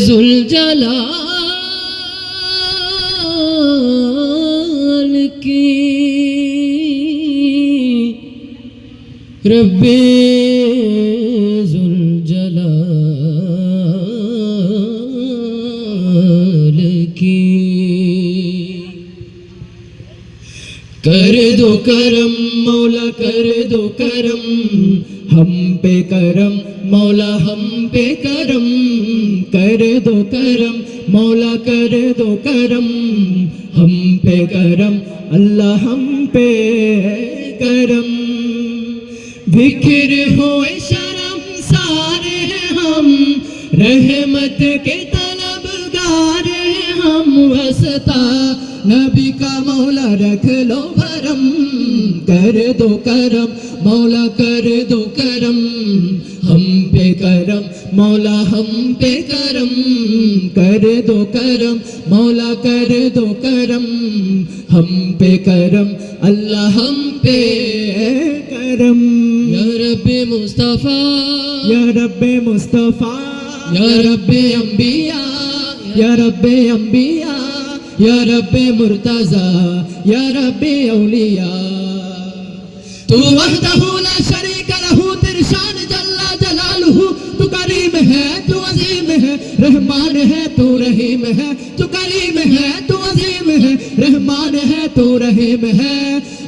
जुल जलाल की रब्बे जुल जलाल की कर दो करम मौला कर दो करम हम पे करम मौला हम पे करम कर दो करम मौला कर दो करम हम पे करम अल्लाह हम पे करम बिखर होए शर्म सारे हम रहमत के तलबगार हम वसता नबी का मौला रख लो भरम कर दो करम मौला कर दो करम हम पे करम मौला हम पे करम कर दो करम मौला कर दो करम हम पे करम अल्लाह हम पे करम या रब्बे मुस्तफ़ा या रब्बे मुस्तफ़ा या रब्बे अंबिया या रब्बे अंबिया या रब्बे मुर्तज़ा या रब्बे औलिया तू वहदहू ला शरीक लहू तेरी शान जल्ला जलालहू तू करीम है तू अजीम है रहमान है तू रहीम है तू करीम है तू अजीम है रहमान है तू रहीम है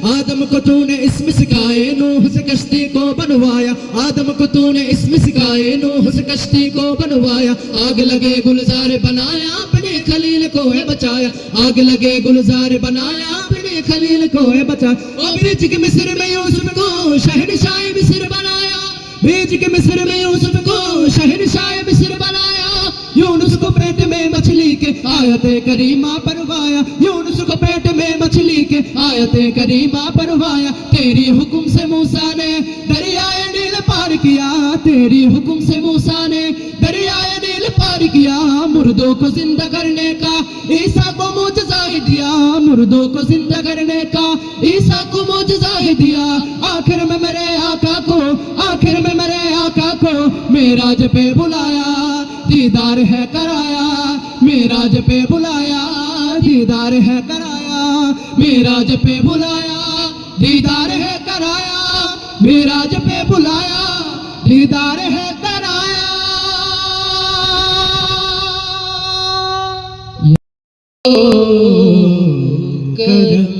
आदम को तूने इसमें सिखाए नूह से कश्ती को बनवाया आदम को तूने इसमें सिखाए नूह से कश्ती को बनवाया आग लगे गुलजार बनाया अपने खलील को है बचाया आग लगे गुलजार बनाया अपने खलील को है बचाया और बीच के मिस्र में यूसुफ को शहनशाह मिस्र बनाया बीच के मिस्र में यूसुफ को शहनशाह मिस्र बनाया यूनुस को पेट में मछली के आयते करीमा परवाया यूनुस को पेट में मछली के आयते करीमा परवाया तेरी हुक्म से मूसा ने दरियाए नील पार किया तेरी हुक्म से मूसा ने दरियाए नील पार किया मुर्दों को जिंदा करने का ईसा को मौजज़ा ही दिया मुर्दों को जिंदा करने का ईसा को मौजज़ा ही दिया आखिर में मेरे आका को आखिर में मेरे आका को मेराज पे बुलाया दीदार है कराया मेराज पे बुलाया दीदार है कराया मेराज पे बुलाया दीदार है कराया मेराज पे बुलाया दीदार है कराया करम